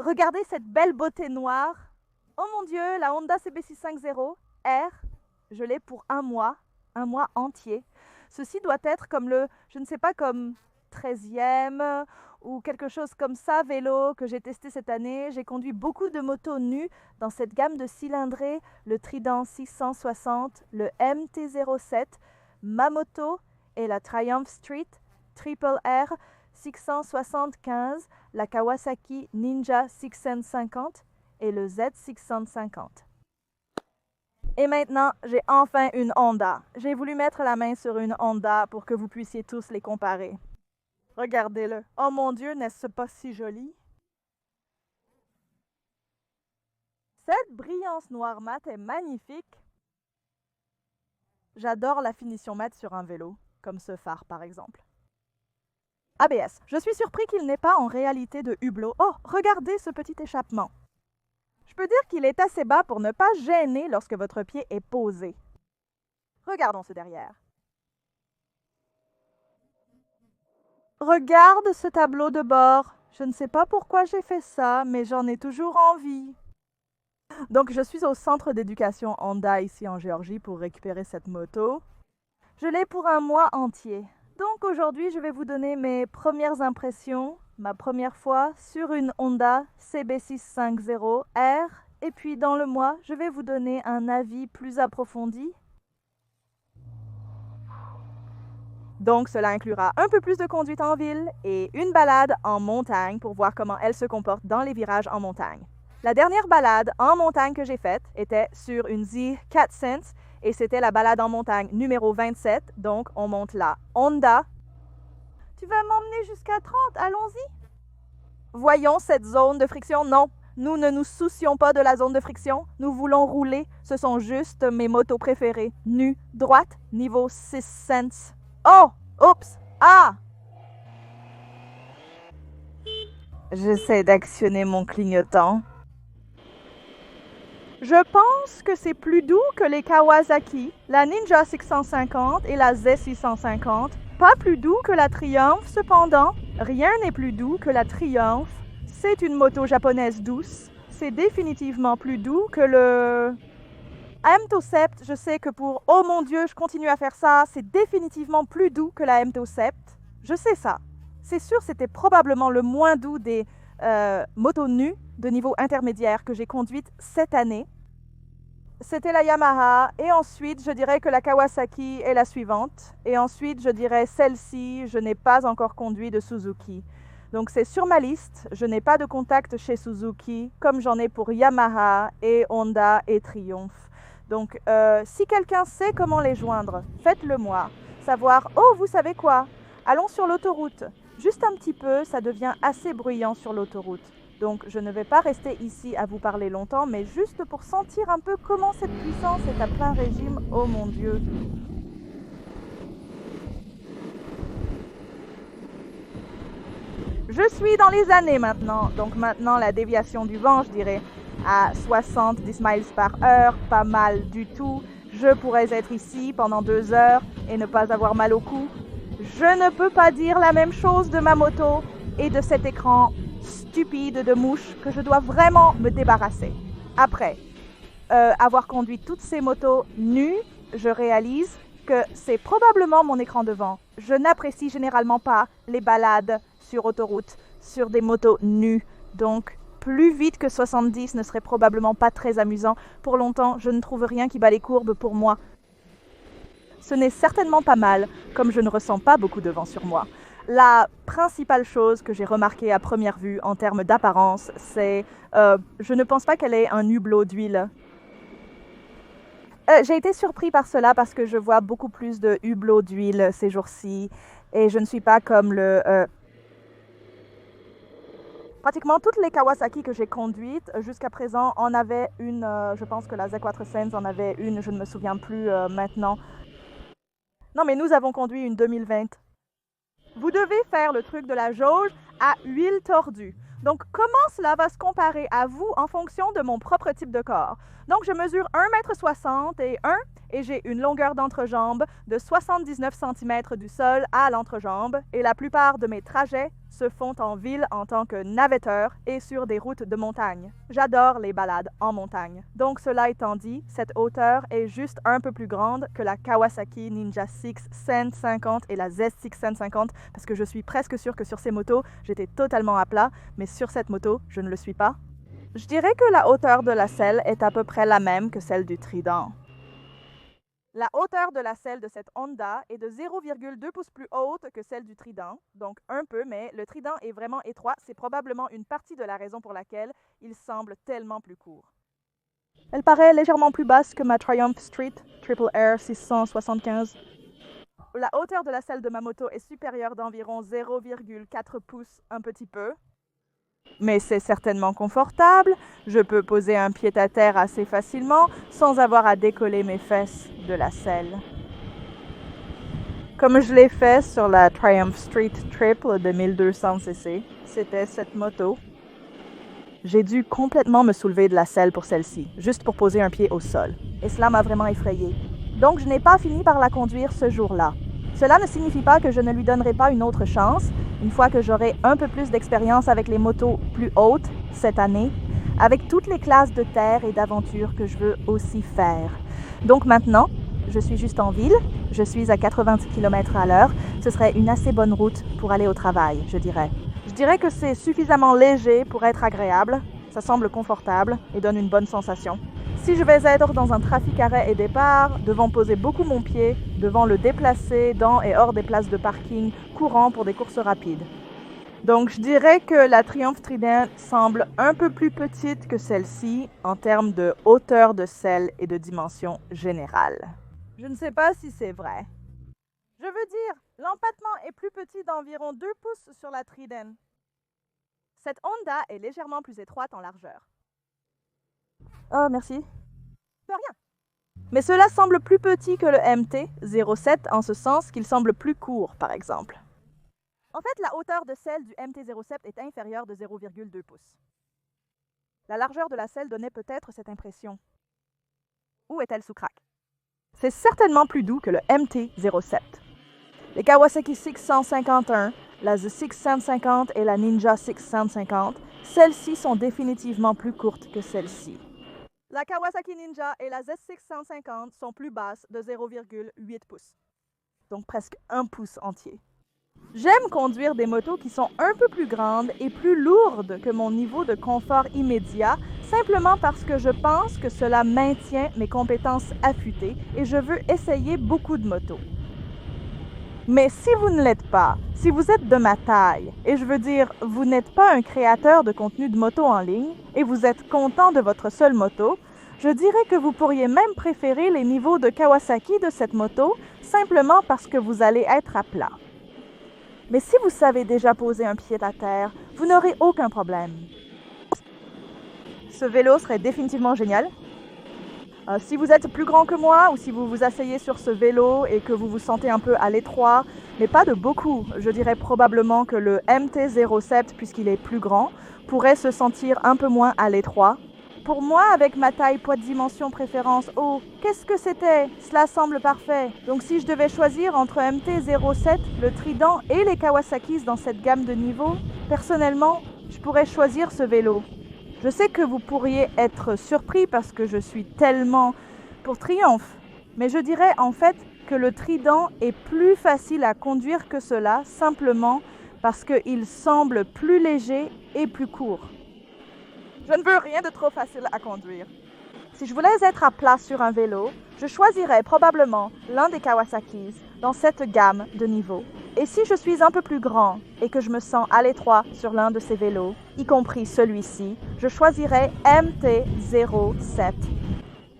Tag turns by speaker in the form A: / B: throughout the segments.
A: Regardez cette belle beauté noire. Oh mon Dieu, la Honda CB650 R, je l'ai pour un mois entier. Ceci doit être comme le, je ne sais pas, comme 13e ou quelque chose comme ça, vélo que j'ai testé cette année. J'ai conduit beaucoup de motos nues dans cette gamme de cylindrés, le Trident 660, le MT-07, ma moto et la Triumph Street Triple R 675, la Kawasaki Ninja 650 et le Z650. Et maintenant, j'ai enfin une Honda. J'ai voulu mettre la main sur une Honda pour que vous puissiez tous les comparer. Regardez-le. Oh mon Dieu, n'est-ce pas si joli? Cette brillance noire mat est magnifique. J'adore la finition mat sur un vélo, comme ce phare par exemple. ABS, je suis surpris qu'il n'ait pas en réalité de hublot. Oh, regardez ce petit échappement. Je peux dire qu'il est assez bas pour ne pas gêner lorsque votre pied est posé. Regardons ce derrière. Regarde ce tableau de bord. Je ne sais pas pourquoi j'ai fait ça, mais j'en ai toujours envie. Donc, je suis au centre d'éducation Honda ici en Géorgie pour récupérer cette moto. Je l'ai pour un mois entier. Donc, aujourd'hui, je vais vous donner mes premières impressions, ma première fois sur une Honda CB650 R. Et puis, dans le mois, je vais vous donner un avis plus approfondi. Donc, cela inclura un peu plus de conduite en ville et une balade en montagne pour voir comment elle se comporte dans les virages en montagne. La dernière balade en montagne que j'ai faite était sur une Z4Sense et c'était la balade en montagne numéro 27. Donc, on monte la Honda. Tu vas m'emmener jusqu'à 30, allons-y. Voyons cette zone de friction. Non, nous ne nous soucions pas de la zone de friction. Nous voulons rouler. Ce sont juste mes motos préférées. Nue, droite, niveau 6 cents. Oh! Oups! Ah! J'essaie d'actionner mon clignotant. Je pense que c'est plus doux que les Kawasaki, la Ninja 650 et la Z650. Pas plus doux que la Triumph, cependant. Rien n'est plus doux que la Triumph. C'est une moto japonaise douce. C'est définitivement plus doux que le MT-07. Je sais que pour « Oh mon Dieu, je continue à faire ça », c'est définitivement plus doux que la MT-07. Je sais ça. C'est sûr, c'était probablement le moins doux des motos nues de niveau intermédiaire que j'ai conduites cette année. C'était la Yamaha, et ensuite je dirais que la Kawasaki est la suivante, et ensuite je dirais celle-ci, je n'ai pas encore conduit de Suzuki. Donc c'est sur ma liste, je n'ai pas de contact chez Suzuki, comme j'en ai pour Yamaha et Honda et Triumph. Donc si quelqu'un sait comment les joindre, faites-le moi. Savoir, oh vous savez quoi, allons sur l'autoroute. Juste un petit peu, ça devient assez bruyant sur l'autoroute. Donc je ne vais pas rester ici à vous parler longtemps, mais juste pour sentir un peu comment cette puissance est à plein régime. Oh mon Dieu! Je suis dans les années maintenant, donc maintenant la déviation du vent, je dirais, à 70 miles par heure, pas mal du tout. Je pourrais être ici pendant 2 heures et ne pas avoir mal au cou. Je ne peux pas dire la même chose de ma moto et de cet écran stupide de mouche que je dois vraiment me débarrasser. Après avoir conduit toutes ces motos nues, je réalise que c'est probablement mon écran devant. Je n'apprécie généralement pas les balades sur autoroute, sur des motos nues. Donc, plus vite que 70 ne serait probablement pas très amusant. Pour longtemps, je ne trouve rien qui bat les courbes pour moi. Ce n'est certainement pas mal, comme je ne ressens pas beaucoup de vent sur moi. La principale chose que j'ai remarquée à première vue en termes d'apparence, c'est je ne pense pas qu'elle ait un hublot d'huile. J'ai été surpris par cela parce que je vois beaucoup plus de hublots d'huile ces jours-ci et je ne suis pas comme le... Pratiquement toutes les Kawasaki que j'ai conduites jusqu'à présent en avaient une, je pense que la Z4Sense en avait une, je ne me souviens plus maintenant. Non mais nous avons conduit une 2020. Vous devez faire le truc de la jauge à huile tordue. Donc, comment cela va se comparer à vous en fonction de mon propre type de corps? Donc, je mesure 1,60 m et 1 et j'ai une longueur d'entrejambe de 79 cm du sol à l'entrejambe et la plupart de mes trajets se font en ville en tant que navetteur et sur des routes de montagne. J'adore les balades en montagne. Donc cela étant dit, cette hauteur est juste un peu plus grande que la Kawasaki Ninja 6 150 et la Z6 150 parce que je suis presque sûre que sur ces motos, j'étais totalement à plat, mais sur cette moto, je ne le suis pas. Je dirais que la hauteur de la selle est à peu près la même que celle du Trident. La hauteur de la selle de cette Honda est de 0,2 pouces plus haute que celle du Trident, donc un peu, mais le Trident est vraiment étroit. C'est probablement une partie de la raison pour laquelle il semble tellement plus court. Elle paraît légèrement plus basse que ma Triumph Street Triple Air 675. La hauteur de la selle de ma moto est supérieure d'environ 0,4 pouces, un petit peu. Mais c'est certainement confortable, je peux poser un pied-à-terre assez facilement sans avoir à décoller mes fesses de la selle. Comme je l'ai fait sur la Triumph Street Triple de 1200 cc, c'était cette moto. J'ai dû complètement me soulever de la selle pour celle-ci, juste pour poser un pied au sol. Et cela m'a vraiment effrayée. Donc je n'ai pas fini par la conduire ce jour-là. Cela ne signifie pas que je ne lui donnerai pas une autre chance, une fois que j'aurai un peu plus d'expérience avec les motos plus hautes cette année, avec toutes les classes de terre et d'aventure que je veux aussi faire. Donc maintenant, je suis juste en ville, je suis à 90 km à l'heure, ce serait une assez bonne route pour aller au travail, je dirais. Je dirais que c'est suffisamment léger pour être agréable, ça semble confortable et donne une bonne sensation. Si je vais être dans un trafic arrêt et départ, devant poser beaucoup mon pied, devant le déplacer dans et hors des places de parking courant pour des courses rapides. Donc je dirais que la Triumph Trident semble un peu plus petite que celle-ci en termes de hauteur de selle et de dimension générale. Je ne sais pas si c'est vrai. Je veux dire, l'empattement est plus petit d'environ 2 pouces sur la Trident. Cette Honda est légèrement plus étroite en largeur. Oh, merci. De rien. Mais cela semble plus petit que le MT 07 en ce sens qu'il semble plus court, par exemple. En fait, la hauteur de selle du MT 07 est inférieure de 0,2 pouces. La largeur de la selle donnait peut-être cette impression. Où est-elle sous crack? C'est certainement plus doux que le MT 07. Les Kawasaki 651, la Z6 150 et la Ninja 650, celles-ci sont définitivement plus courtes que celles-ci. La Kawasaki Ninja et la Z6 150 sont plus basses de 0,8 pouces, donc presque 1 pouce entier. J'aime conduire des motos qui sont un peu plus grandes et plus lourdes que mon niveau de confort immédiat, simplement parce que je pense que cela maintient mes compétences affûtées et je veux essayer beaucoup de motos. Mais si vous ne l'êtes pas, si vous êtes de ma taille, et je veux dire, vous n'êtes pas un créateur de contenu de moto en ligne, et vous êtes content de votre seule moto, je dirais que vous pourriez même préférer les niveaux de Kawasaki de cette moto, simplement parce que vous allez être à plat. Mais si vous savez déjà poser un pied à terre, vous n'aurez aucun problème. Ce vélo serait définitivement génial. Si vous êtes plus grand que moi ou si vous vous asseyez sur ce vélo et que vous vous sentez un peu à l'étroit, mais pas de beaucoup, je dirais probablement que le MT-07, puisqu'il est plus grand, pourrait se sentir un peu moins à l'étroit. Pour moi, avec ma taille, poids de dimension, préférence, oh, qu'est-ce que c'était? Cela semble parfait. Donc si je devais choisir entre MT-07, le Trident et les Kawasaki dans cette gamme de niveaux, personnellement, je pourrais choisir ce vélo. Je sais que vous pourriez être surpris parce que je suis tellement pour Triumph, mais je dirais en fait que le Trident est plus facile à conduire que cela, simplement parce qu'il semble plus léger et plus court. Je ne veux rien de trop facile à conduire. Si je voulais être à plat sur un vélo, je choisirais probablement l'un des Kawasaki dans cette gamme de niveaux. Et si je suis un peu plus grand et que je me sens à l'étroit sur l'un de ces vélos, y compris celui-ci, je choisirais MT-07.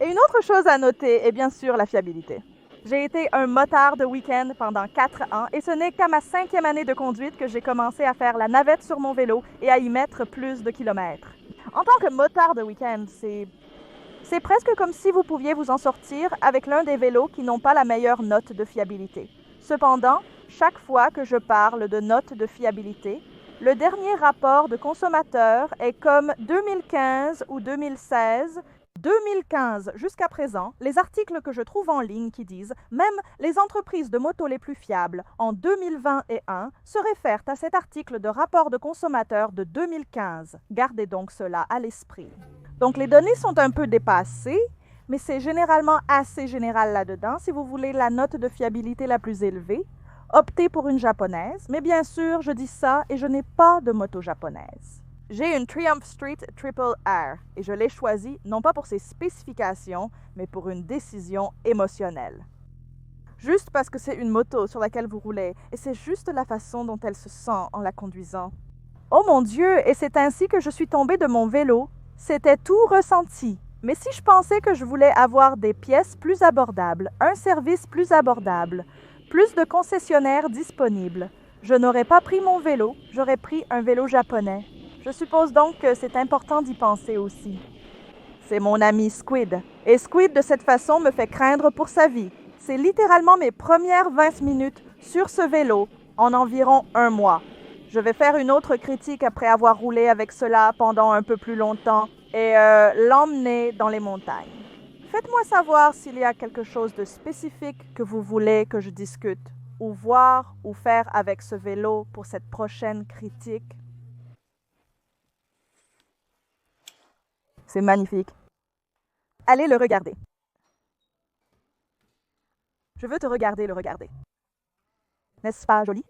A: Et une autre chose à noter est bien sûr la fiabilité. J'ai été un motard de week-end pendant 4 ans et ce n'est qu'à ma 5e année de conduite que j'ai commencé à faire la navette sur mon vélo et à y mettre plus de kilomètres. En tant que motard de week-end, c'est presque comme si vous pouviez vous en sortir avec l'un des vélos qui n'ont pas la meilleure note de fiabilité. Cependant, chaque fois que je parle de note de fiabilité, le dernier rapport de consommateur est comme 2015 ou 2016, 2015 jusqu'à présent, les articles que je trouve en ligne qui disent « Même les entreprises de motos les plus fiables en 2021 se réfèrent à cet article de rapport de consommateur de 2015. Gardez donc cela à l'esprit. » Donc les données sont un peu dépassées, mais c'est généralement assez général là-dedans. Si vous voulez la note de fiabilité la plus élevée, optez pour une japonaise. Mais bien sûr, je dis ça et je n'ai pas de moto japonaise. J'ai une Triumph Street Triple R et je l'ai choisie non pas pour ses spécifications, mais pour une décision émotionnelle. Juste parce que c'est une moto sur laquelle vous roulez et c'est juste la façon dont elle se sent en la conduisant. Oh mon Dieu, et c'est ainsi que je suis tombée de mon vélo. C'était tout ressenti. Mais si je pensais que je voulais avoir des pièces plus abordables, un service plus abordable, plus de concessionnaires disponibles, je n'aurais pas pris mon vélo, j'aurais pris un vélo japonais. Je suppose donc que c'est important d'y penser aussi. C'est mon ami Squid. Et Squid, de cette façon, me fait craindre pour sa vie. C'est littéralement mes premières 20 minutes sur ce vélo en environ un mois. Je vais faire une autre critique après avoir roulé avec cela pendant un peu plus longtemps et l'emmener dans les montagnes. Faites-moi savoir s'il y a quelque chose de spécifique que vous voulez que je discute ou voir ou faire avec ce vélo pour cette prochaine critique. C'est magnifique. Allez le regarder. Je veux te regarder le regarder. N'est-ce pas joli?